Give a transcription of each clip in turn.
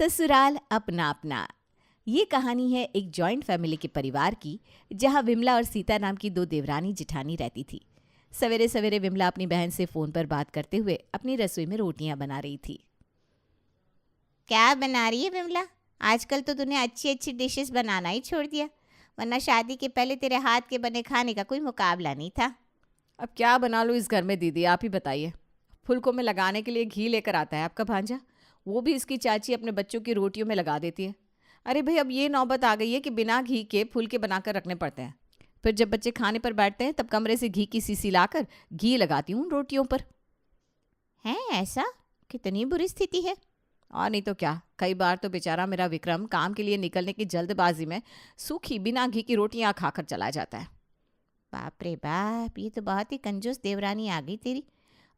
ससुराल अपना अपना। ये कहानी है एक जॉइंट फैमिली के परिवार की, जहाँ विमला और सीता नाम की दो देवरानी जिठानी रहती थी। सवेरे सवेरे विमला अपनी बहन से फ़ोन पर बात करते हुए अपनी रसोई में रोटियां बना रही थी। क्या बना रही है विमला? आजकल तो तूने अच्छी अच्छी डिशेस बनाना ही छोड़ दिया, वरना शादी के पहले तेरे हाथ के बने खाने का कोई मुकाबला नहीं था। अब क्या बना लूँ इस घर में दीदी, आप ही बताइए। फुलकों में लगाने के लिए घी लेकर आता है आपका भांजा, वो भी इसकी चाची अपने बच्चों की रोटियों में लगा देती है। अरे भाई, अब ये नौबत आ गई है कि बिना घी के फुलके बनाकर रखने पड़ते हैं। फिर जब बच्चे खाने पर बैठते हैं तब कमरे से घी की सीसी लाकर घी लगाती हूँ रोटियों पर। है ऐसा? कितनी बुरी स्थिति है। और नहीं तो क्या, कई बार तो बेचारा मेरा विक्रम काम के लिए निकलने की जल्दबाजी में सूखी बिना घी की रोटियां खाकर चला जाता है। बाप रे बाप, ये तो बहुत ही कंजूस देवरानी आ गई तेरी।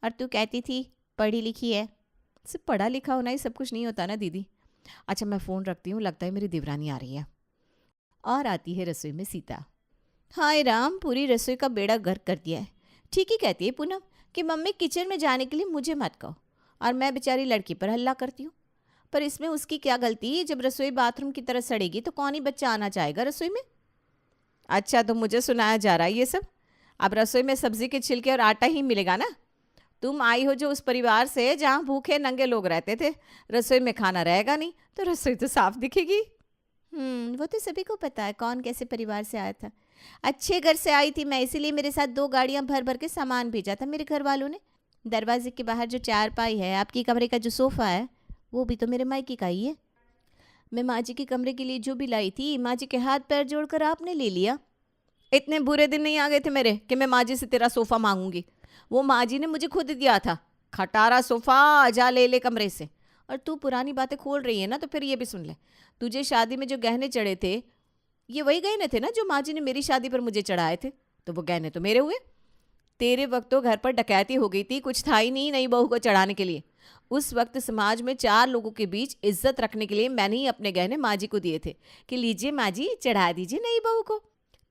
और तू कहती थी पढ़ी लिखी है। सिर्फ पढ़ा लिखा होना ही सब कुछ नहीं होता ना दीदी। अच्छा, मैं फ़ोन रखती हूँ, लगता है मेरी देवरानी आ रही है। और आती है रसोई में सीता। हाय राम, पूरी रसोई का बेड़ा गर्क कर दिया है। ठीक ही कहती है पूनम कि मम्मी किचन में जाने के लिए मुझे मत कहो, और मैं बेचारी लड़की पर हल्ला करती हूँ। पर इसमें उसकी क्या गलती है? जब रसोई बाथरूम की तरह सड़ेगी तो कौन ही बच्चा आना चाहेगा रसोई में। अच्छा, तो मुझे सुनाया जा रहा है ये सब? अब रसोई में सब्जी के छिलके और आटा ही मिलेगा ना? तुम आई हो जो उस परिवार से जहाँ भूखे नंगे लोग रहते थे। रसोई में खाना रहेगा नहीं तो रसोई तो साफ दिखेगी। वो तो सभी को पता है कौन कैसे परिवार से आया था। अच्छे घर से आई थी मैं, इसीलिए मेरे साथ 2 गाड़ियां भर भर के सामान भेजा था मेरे घर वालों ने। दरवाजे के बाहर जो चारपाई है, आपकी कमरे का जो सोफ़ा है, वो भी तो मेरे मायके का ही है। मैं माँ जी के कमरे के लिए जो भी लाई थी, माँ जी के हाथ पैर जोड़कर आपने ले लिया। इतने बुरे दिन नहीं आ गए थे मेरे कि मैं माँ जी से तेरा सोफ़ा मांगूंगी। वो माँ जी ने मुझे खुद दिया था। खटारा सोफ़ा जा ले ले कमरे से। और तू पुरानी बातें खोल रही है ना, तो फिर ये भी सुन ले। तुझे शादी में जो गहने चढ़े थे, ये वही गहने थे ना जो माँ जी ने मेरी शादी पर मुझे चढ़ाए थे। तो वो गहने तो मेरे हुए। तेरे वक्त तो घर पर डकैती हो गई थी, कुछ था ही नहीं नई बहू को चढ़ाने के लिए। उस वक्त समाज में 4 लोगों के बीच इज्जत रखने के लिए मैंने ही अपने गहने माँ जी को दिए थे कि लीजिए माँ जी, चढ़ा दीजिए नई बहू को।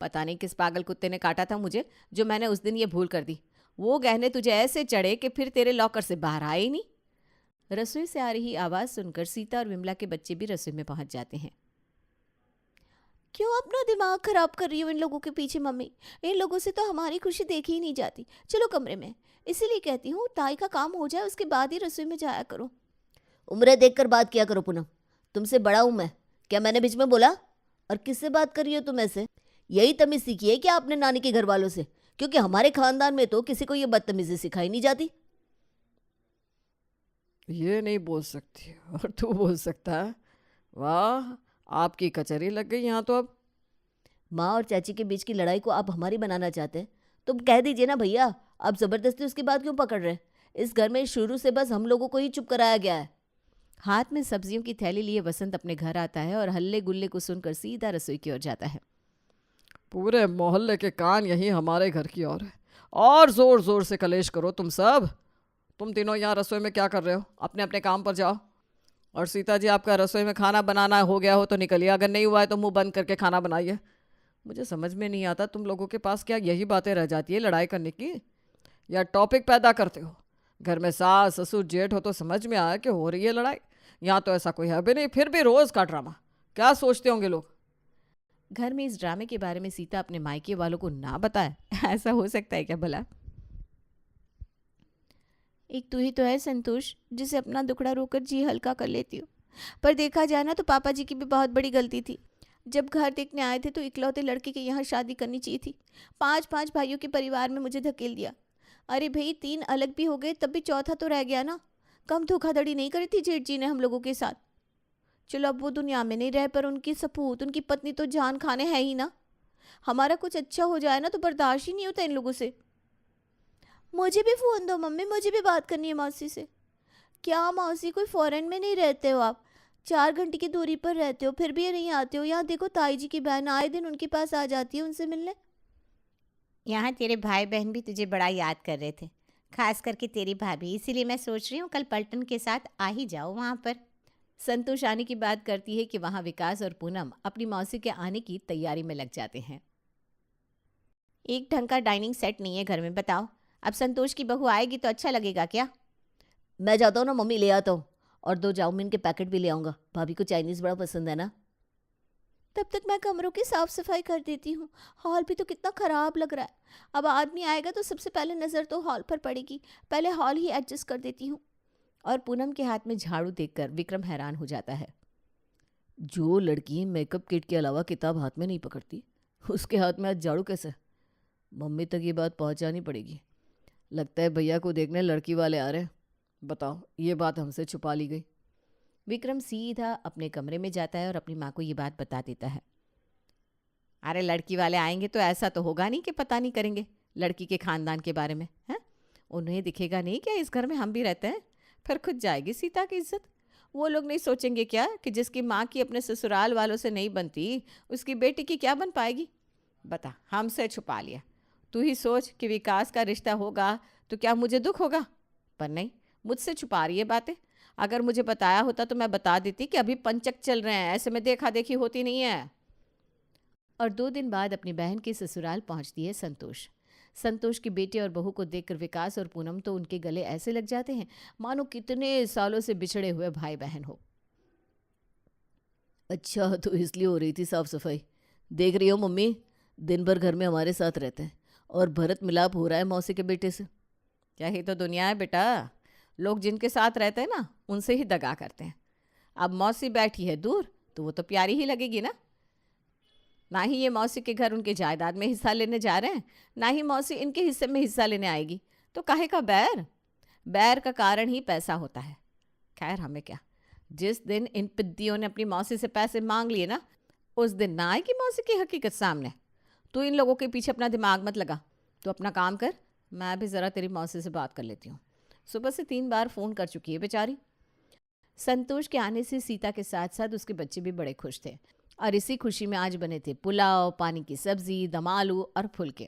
पता नहीं किस पागल कुत्ते ने काटा था मुझे, जो मैंने उस दिन ये भूल कर दी। वो गहने तुझे ऐसे चढ़े कि फिर तेरे लॉकर से बाहर आए ही नहीं। रसोई से आ रही आवाज़ सुनकर सीता और विमला के बच्चे भी रसोई में पहुंच जाते हैं। क्यों अपना दिमाग खराब कर रही हो इन लोगों के पीछे मम्मी? इन लोगों से तो हमारी खुशी देखी ही नहीं जाती। चलो कमरे में। इसीलिए कहती हूँ ताई का काम हो जाए उसके बाद ही रसोई में जाया करो। उम्र देखकर बात किया करो पूनम। तुमसे बड़ा हूं मैं, क्या मैंने बीच में बोला? और किससे बात कर रही हो तुम ऐसे? यही तमीज सीखी है क्या आपने नानी के घर वालों से? क्योंकि हमारे खानदान में तो किसी को ये बदतमीजी सिखाई नहीं जाती। ये नहीं बोल सकती और तू बोल सकता है? वाह, आपकी कचहरी लग गई यहाँ तो। अब माँ और चाची के बीच की लड़ाई को आप हमारी बनाना चाहते हैं तो कह दीजिए ना भैया। आप जबरदस्ती उसकी बात क्यों पकड़ रहे हैं? इस घर में शुरू से बस हम लोगों को ही चुप कराया गया है। हाथ में सब्जियों की थैली लिए वसंत अपने घर आता है और हल्ले गुल्ले को सुनकर सीधा रसोई की ओर जाता है। पूरे मोहल्ले के कान यही हमारे घर की ओर है, और जोर जोर से कलेश करो तुम सब। तुम तीनों यहाँ रसोई में क्या कर रहे हो? अपने अपने काम पर जाओ। और सीता जी, आपका रसोई में खाना बनाना हो गया हो तो निकलिए, अगर नहीं हुआ है तो मुंह बंद करके खाना बनाइए। मुझे समझ में नहीं आता तुम लोगों के पास क्या यही बातें रह जाती है लड़ाई करने की, या टॉपिक पैदा करते हो? घर में सास ससुर जेठ हो तो समझ में आया कि हो रही है लड़ाई। यहाँ तो ऐसा कोई है भी नहीं, फिर भी रोज़ का ड्रामा। क्या सोचते होंगे लोग? घर में इस ड्रामे के बारे में सीता अपने मायके वालों को ना बताए, ऐसा हो सकता है क्या भला? एक तू ही तो है संतोष, जिसे अपना दुखड़ा रोकर जी हल्का कर लेती हो। पर देखा जाए ना तो पापा जी की भी बहुत बड़ी गलती थी। जब घर देखने आए थे तो इकलौते लड़के के यहाँ शादी करनी चाहिए थी। 5 भाइयों के परिवार में मुझे धकेल दिया। अरे भाई, 3 अलग भी हो गए तब भी चौथा तो रह गया ना। कम धोखाधड़ी नहीं करी थी जेठ जी ने हम लोगों के साथ। चलो अब वो दुनिया में नहीं रहे, पर उनकी सपूत, उनकी पत्नी तो जान खाने है ही ना। हमारा कुछ अच्छा हो जाए ना तो बर्दाश्त ही नहीं होता इन लोगों से। मुझे भी फ़ोन दो मम्मी, मुझे भी बात करनी है मौसी से। क्या मौसी, कोई फॉरेन में नहीं रहते हो आप? 4 घंटे की दूरी पर रहते हो, फिर भी ये नहीं आते हो? यहाँ देखो ताई जी की बहन आए दिन उनके पास आ जाती है उनसे मिलने। यहाँ तेरे भाई बहन भी तुझे बड़ा याद कर रहे थे, खास करके तेरी भाभी। इसीलिए मैं सोच रही हूँ कल पलटन के साथ आ ही जाओ वहाँ पर। संतोष आने की बात करती है कि वहाँ विकास और पूनम अपनी मौसी के आने की तैयारी में लग जाते हैं। एक ढंग का डाइनिंग सेट नहीं है घर में, बताओ। अब संतोष की बहू आएगी तो अच्छा लगेगा क्या? मैं जाता हूँ ना मम्मी, ले आता हूँ। और 2 चाउमीन के पैकेट भी ले आऊँगा, भाभी को चाइनीज़ बड़ा पसंद है ना। तब तक मैं कमरों की साफ सफाई कर देती हूँ। हॉल भी तो कितना ख़राब लग रहा है। अब आदमी आएगा तो सबसे पहले नज़र तो हॉल पर पड़ेगी। पहले हॉल ही एडजस्ट कर देती हूँ। और पूनम के हाथ में झाड़ू देखकर विक्रम हैरान हो जाता है। जो लड़की मेकअप किट के अलावा किताब हाथ में नहीं पकड़ती, उसके हाथ में आज झाड़ू कैसे? मम्मी तक ये बात पहुंचानी पड़ेगी। लगता है भैया को देखने लड़की वाले आ रहे हैं। बताओ, ये बात हमसे छुपा ली गई। विक्रम सीधा अपने कमरे में जाता है और अपनी माँ को ये बात बता देता है। अरे लड़की वाले आएंगे तो ऐसा तो होगा नहीं कि पता नहीं करेंगे लड़की के खानदान के बारे में, हैं? उन्हें दिखेगा नहीं क्या इस घर में हम भी रहते हैं? फिर खुद जाएगी सीता की इज्जत। वो लोग नहीं सोचेंगे क्या कि जिसकी माँ की अपने ससुराल वालों से नहीं बनती, उसकी बेटी की क्या बन पाएगी? बता, हमसे छुपा लिया। तू ही सोच कि विकास का रिश्ता होगा तो क्या मुझे दुख होगा? पर नहीं, मुझसे छुपा रही है बातें। अगर मुझे बताया होता तो मैं बता देती कि अभी पंचक चल रहे हैं, ऐसे में देखा देखी होती नहीं है। और 2 दिन बाद अपनी बहन के ससुराल पहुंचती है संतोष। संतोष की बेटे और बहू को देखकर विकास और पूनम तो उनके गले ऐसे लग जाते हैं मानो कितने सालों से बिछड़े हुए भाई बहन हो। अच्छा, तो इसलिए हो रही थी साफ सफाई। देख रही हो मम्मी, दिन भर घर में हमारे साथ रहते हैं और भरत मिलाप हो रहा है मौसी के बेटे से। क्या ही तो दुनिया है बेटा। लोग जिनके साथ रहते हैं ना, उनसे ही दगा करते हैं। अब मौसी बैठी है दूर तो वो तो प्यारी ही लगेगी ना। ना ही ये मौसी के घर उनके जायदाद में हिस्सा लेने जा रहे हैं, ना ही मौसी इनके हिस्से में हिस्सा लेने आएगी। तो काहे का बैर? बैर का कारण ही पैसा होता है। खैर हमें क्या, जिस दिन इन पिद्दियों ने अपनी मौसी से पैसे मांग लिए ना, उस दिन ना आएगी मौसी की हकीकत सामने। तू इन लोगों के पीछे अपना दिमाग मत लगा, तो अपना काम कर। मैं भी ज़रा तेरी मौसी से बात कर लेती हूँ। सुबह से 3 बार फ़ोन कर चुकी है बेचारी। संतोष के आने से सीता के साथ साथ उसके बच्चे भी बड़े खुश थे और इसी खुशी में आज बने थे पुलाव, पानी की सब्जी, दम आलू और फुलके।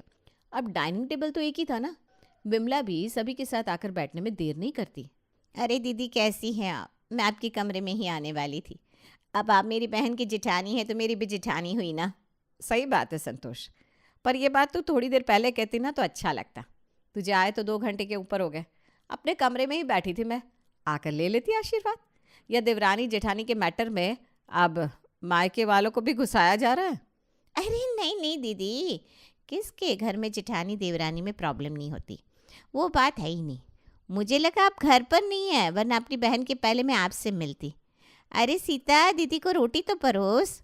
अब डाइनिंग टेबल तो एक ही था ना। विमला भी सभी के साथ आकर बैठने में देर नहीं करती। अरे दीदी कैसी हैं आप? मैं आपके कमरे में ही आने वाली थी। अब आप मेरी बहन की जेठानी है तो मेरी भी जेठानी हुई ना। सही बात है संतोष, पर यह बात तू थोड़ी देर पहले कहती ना तो अच्छा लगता। तुझे आए तो 2 घंटे के ऊपर हो गए। अपने कमरे में ही बैठी थी मैं, आकर ले लेती आशीर्वाद। या देवरानी जेठानी के मैटर में अब मायके वालों को भी घुसाया जा रहा है। अरे नहीं नहीं दीदी, किसके घर में जेठानी देवरानी में प्रॉब्लम नहीं होती, वो बात है ही नहीं। मुझे लगा आप घर पर नहीं है, वरना अपनी बहन के पहले मैं आपसे मिलती। अरे सीता, दीदी को रोटी तो परोस।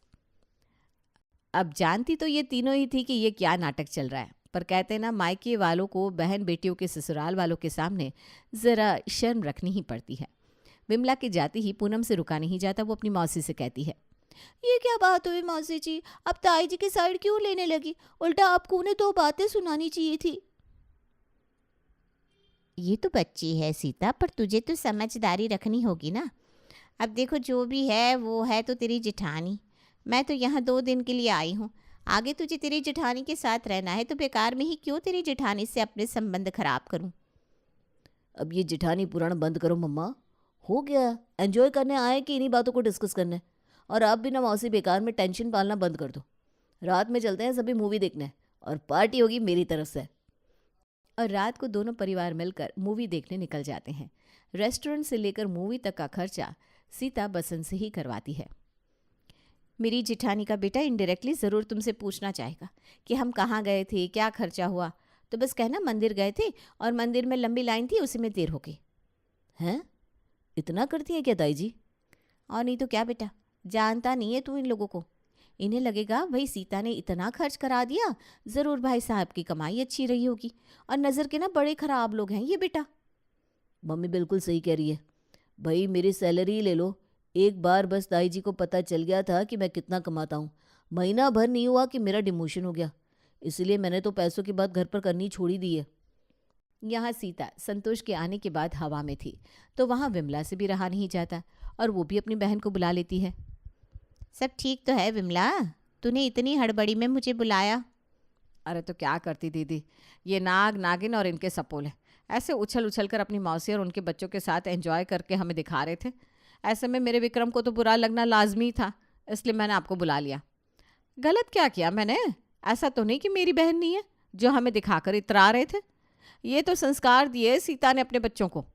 अब जानती तो ये तीनों ही थी कि ये क्या नाटक चल रहा है, पर कहते ना मायके वालों को बहन बेटियों के ससुराल वालों के सामने ज़रा शर्म रखनी ही पड़ती है। विमला के जाती ही पूनम से रुका नहीं जाता। वो अपनी मौसी से कहती है, ये क्या बात हुई मौसी जी? अब ताई जी की साइड क्यों लेने लगी? उल्टा आपको उन्हें 2 बातें सुनानी चाहिए थी। ये तो बच्ची है सीता, पर तुझे तो समझदारी रखनी होगी ना। अब देखो, जो भी है वो है तो तेरी जेठानी। मैं तो यहाँ 2 दिन के लिए आई हूँ। आगे तुझे तेरी जेठानी के साथ रहना है तो बेकार में ही क्यों तेरी जेठानी से अपने संबंध खराब करूँ। अब ये जेठानी पुराण बंद करो मम्मा। हो गया, एंजॉय करने आए कि इन्हीं बातों को डिस्कस करने। और आप भी ना मौसी बेकार में टेंशन पालना बंद कर दो। रात में चलते हैं सभी मूवी देखने और पार्टी होगी मेरी तरफ से। और रात को दोनों परिवार मिलकर मूवी देखने निकल जाते हैं। रेस्टोरेंट से लेकर मूवी तक का खर्चा सीता बसंत से ही करवाती है। मेरी जेठानी का बेटा इनडायरेक्टली ज़रूर तुमसे पूछना चाहेगा कि हम कहाँ गए थे, क्या खर्चा हुआ। तो बस कहना मंदिर गए थे और मंदिर में लंबी लाइन थी, उसी में देर हो गई। हैं? इतना करती है क्या ताई जी? और नहीं तो क्या बेटा, जानता नहीं है तू इन लोगों को। इन्हें लगेगा भाई सीता ने इतना खर्च करा दिया, ज़रूर भाई साहब की कमाई अच्छी रही होगी। और नज़र के ना बड़े ख़राब लोग हैं ये बेटा। मम्मी बिल्कुल सही कह रही है। भाई मेरी सैलरी ही ले लो। एक बार बस ताई जी को पता चल गया था कि मैं कितना कमाता हूँ। महीना भर नहीं हुआ कि मेरा डिमोशन हो गया। इसलिए मैंने तो पैसों की बात घर पर करनी छोड़ ही दी है। यहाँ सीता संतोष के आने के बाद हवा में थी, तो वहाँ विमला से भी रहा नहीं जाता और वो भी अपनी बहन को बुला लेती है। सब ठीक तो है विमला? तूने इतनी हड़बड़ी में मुझे बुलाया? अरे तो क्या करती दीदी, ये नाग नागिन और इनके सपोले ऐसे उछल उछल कर अपनी मौसी और उनके बच्चों के साथ एंजॉय करके हमें दिखा रहे थे। ऐसे में मेरे विक्रम को तो बुरा लगना लाजमी था, इसलिए मैंने आपको बुला लिया। गलत क्या किया मैंने? ऐसा तो नहीं कि मेरी बहन नहीं है जो हमें दिखाकर इतरा रहे थे। ये तो संस्कार दिए सीता ने अपने बच्चों को।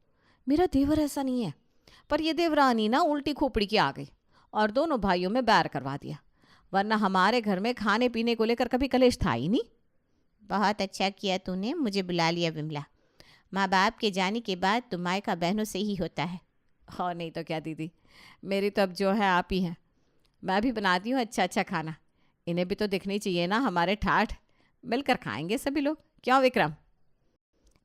मेरा देवर ऐसा नहीं है, पर ये देवरानी ना उल्टी खोपड़ी की आ गई और दोनों भाइयों में बैर करवा दिया, वरना हमारे घर में खाने पीने को लेकर कभी कलेश था ही नहीं। बहुत अच्छा किया तूने मुझे बुला लिया विमला। माँ बाप के जाने के बाद तो मायका बहनों से ही होता है। और नहीं तो क्या दीदी, मेरी तो अब जो है आप ही हैं। मैं भी बनाती हूँ अच्छा अच्छा खाना, इन्हें भी तो दिखनी चाहिए ना हमारे ठाठ। मिलकर खाएंगे सभी लोग, क्यों विक्रम?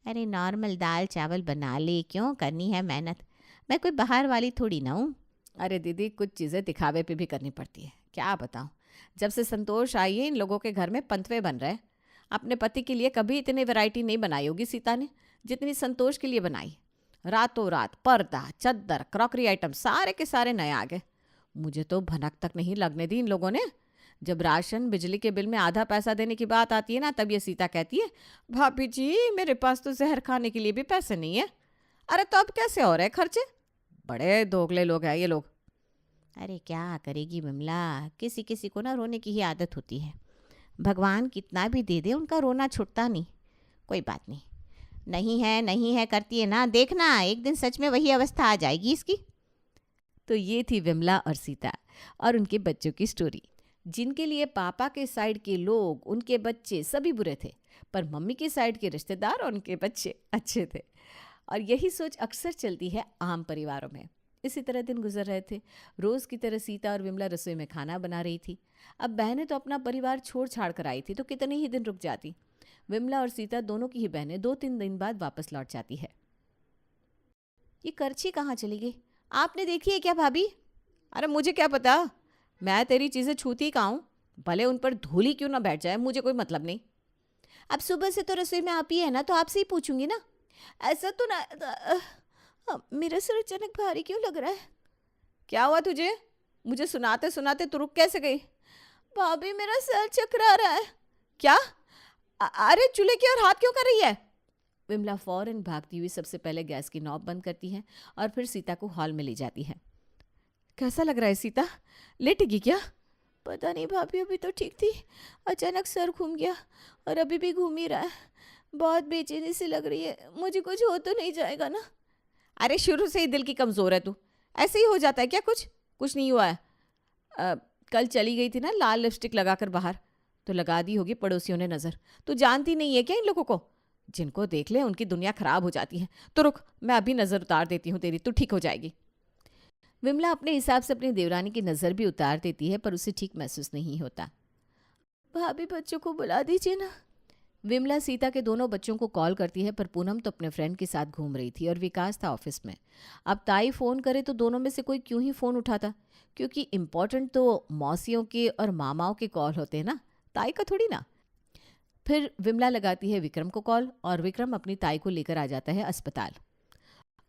अरे नॉर्मल दाल चावल बना ले, क्यों करनी है मेहनत? मैं कोई बाहर वाली थोड़ी ना हूँ। अरे दीदी, कुछ चीज़ें दिखावे पे भी करनी पड़ती है, क्या बताऊँ। जब से संतोष आई है इन लोगों के घर में पंतवे बन रहे। अपने पति के लिए कभी इतनी वैरायटी नहीं बनाई होगी सीता ने जितनी संतोष के लिए बनाई। रातों रात पर्दा, चद्दर, क्रॉकरी आइटम सारे के सारे नए आ गए। मुझे तो भनक तक नहीं लगने दी इन लोगों ने। जब राशन बिजली के बिल में आधा पैसा देने की बात आती है ना, तब ये सीता कहती है, भाभी जी मेरे पास तो जहर खाने के लिए भी पैसे नहीं है। अरे तो अब कैसे हो रहे खर्चे? बड़े दोगले लोग हैं ये लोग। अरे क्या करेगी विमला, किसी किसी को ना रोने की ही आदत होती है। भगवान कितना भी दे दे उनका रोना छूटता नहीं। कोई बात नहीं, नहीं है करती है ना, देखना एक दिन सच में वही अवस्था आ जाएगी इसकी। तो ये थी विमला और सीता और उनके बच्चों की स्टोरी, जिनके लिए पापा के साइड के लोग, उनके बच्चे सभी बुरे थे, पर मम्मी के साइड के रिश्तेदार और उनके बच्चे अच्छे थे। और यही सोच अक्सर चलती है आम परिवारों में। इसी तरह दिन गुजर रहे थे। रोज़ की तरह सीता और विमला रसोई में खाना बना रही थी। अब बहनें तो अपना परिवार छोड़ छाड़ कर आई थी तो कितने ही दिन रुक जाती। विमला और सीता दोनों की ही बहनें 2-3 दिन बाद वापस लौट जाती है। ये करछी कहाँ चली गई? आपने देखी है क्या भाभी? अरे मुझे क्या पता, मैं तेरी चीज़ें छूती कहाँ हूँ। भले उन पर धूली क्यों ना बैठ जाए, मुझे कोई मतलब नहीं। अब सुबह से तो रसोई में आप ही है ना, तो आपसे ही पूछूंगी ना। ऐसा तो ना, मेरा सर अचानक भारी क्यों लग रहा है? क्या हुआ तुझे? मुझे सुनाते सुनाते तू रुक कैसे गई? भाभी मेरा सर चकरा रहा है। क्या? अरे चूल्हे की ओर हाथ क्यों कर रही है? विमला फौरन भागती हुई सबसे पहले गैस की नॉब बंद करती है और फिर सीता को हॉल में ले जाती है। कैसा लग रहा है सीता, लेटेगी क्या? पता नहीं भाभी, अभी तो ठीक थी, अचानक सर घूम गया और अभी भी घूम ही रहा है। बहुत बेचैनी सी लग रही है, मुझे कुछ हो तो नहीं जाएगा ना? अरे शुरू से ही दिल की कमज़ोर है तू, ऐसे ही हो जाता है क्या? कुछ नहीं हुआ है। कल चली गई थी ना लाल लिपस्टिक लगाकर बाहर, तो लगा दी होगी पड़ोसियों ने नज़र। तू जानती नहीं है क्या इन लोगों को? जिनको देख ले उनकी दुनिया खराब हो जाती है। तो रुक, मैं अभी नज़र उतार देती हूँ तेरी, तू ठीक हो जाएगी। विमला अपने हिसाब से अपनी देवरानी की नज़र भी उतार देती है, पर उसे ठीक महसूस नहीं होता। भाभी बच्चों को बुला दीजिए ना। विमला सीता के दोनों बच्चों को कॉल करती है, पर पूनम तो अपने फ्रेंड के साथ घूम रही थी और विकास था ऑफिस में। अब ताई फ़ोन करे तो दोनों में से कोई क्यों ही फ़ोन उठाता, क्योंकि इम्पॉर्टेंट तो मौसियों के और मामाओं के कॉल होते हैं ना, ताई का थोड़ी ना। फिर विमला लगाती है विक्रम को कॉल और विक्रम अपनी ताई को लेकर आ जाता है अस्पताल।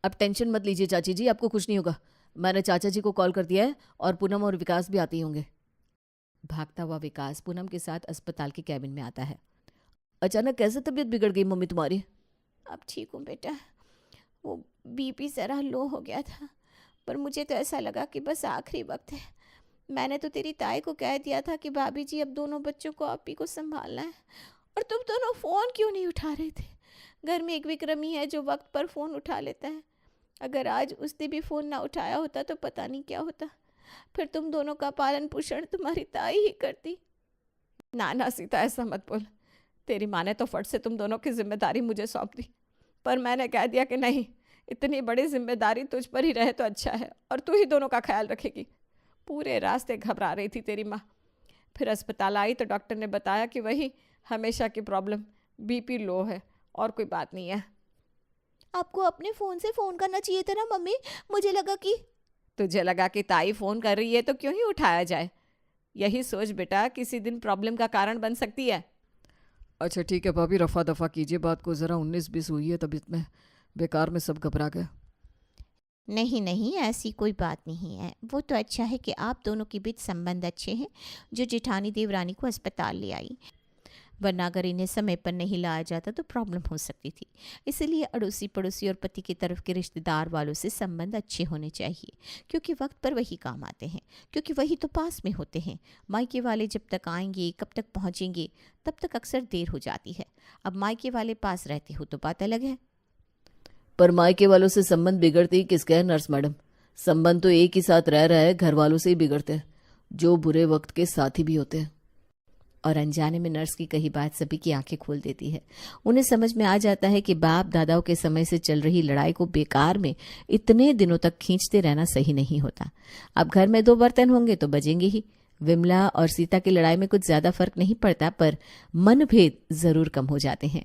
अब टेंशन मत लीजिए चाची जी, आपको कुछ नहीं होगा। मैंने चाचा जी को कॉल कर दिया है और पूनम और विकास भी आते ही होंगे। भागता हुआ विकास पूनम के साथ अस्पताल के कैबिन में आता है। अचानक कैसे तबीयत बिगड़ गई मम्मी तुम्हारी? अब ठीक हूँ बेटा, वो बीपी ज़रा लो हो गया था, पर मुझे तो ऐसा लगा कि बस आखिरी वक्त है। मैंने तो तेरी ताई को कह दिया था कि भाभी जी अब दोनों बच्चों को आप ही को संभालना है, और तुम दोनों फ़ोन क्यों नहीं उठा रहे थे? घर में एक विक्रम ही है जो वक्त पर फ़ोन उठा लेता है। अगर आज उसने भी फ़ोन ना उठाया होता तो पता नहीं क्या होता। फिर तुम दोनों का पालन पोषण तुम्हारी ताई ही करती। ना सीता, ऐसा मत बोल। तेरी माँ ने तो फट से तुम दोनों की जिम्मेदारी मुझे सौंप दी, पर मैंने कह दिया कि नहीं, इतनी बड़ी जिम्मेदारी तुझ पर ही रहे तो अच्छा है और तू ही दोनों का ख्याल रखेगी। पूरे रास्ते घबरा रही थी तेरी माँ। फिर अस्पताल आई तो डॉक्टर ने बताया कि वही हमेशा की प्रॉब्लम, बीपी लो है और कोई बात नहीं है। आपको अपने फ़ोन से फ़ोन करना चाहिए था ना मम्मी, मुझे लगा कि तुझे लगा कि ताई फ़ोन कर रही है तो क्यों ही उठाया जाए। यही सोच बेटा, किसी दिन प्रॉब्लम का कारण बन सकती है। अच्छा ठीक है भाभी, रफ़ा दफ़ा कीजिए बात को, ज़रा 19-20 हुई है तबीयत में, बेकार में सब घबरा गए। नहीं, ऐसी कोई बात नहीं है। वो तो अच्छा है कि आप दोनों के बीच संबंध अच्छे हैं, जो जेठानी देवरानी को अस्पताल ले आई, वरना अगर इन्हें समय पर नहीं लाया जाता तो प्रॉब्लम हो सकती थी। इसलिए अड़ोसी पड़ोसी और पति की तरफ के रिश्तेदार वालों से संबंध अच्छे होने चाहिए, क्योंकि वक्त पर वही काम आते हैं, क्योंकि वही तो पास में होते हैं। मायके वाले जब तक आएंगे, कब तक पहुंचेंगे, तब तक अक्सर देर हो जाती है। अब मायके वाले पास रहते हो तो बात अलग है, पर मायके वालों से संबंध बिगड़ते ही किसके है नर्स मैडम? संबंध तो एक ही साथ रह रहा है, घर वालों से ही बिगड़ते हैं, जो बुरे वक्त के साथी भी होते हैं। और अनजाने में नर्स की कही बात सभी की आंखें खोल देती है। उन्हें समझ में आ जाता है कि बाप दादाओं के समय से चल रही लड़ाई को बेकार में इतने दिनों तक खींचते रहना सही नहीं होता। अब घर में 2 बर्तन होंगे तो बजेंगे ही। विमला और सीता की लड़ाई में कुछ ज्यादा फर्क नहीं पड़ता, पर मनभेद जरूर कम हो जाते हैं।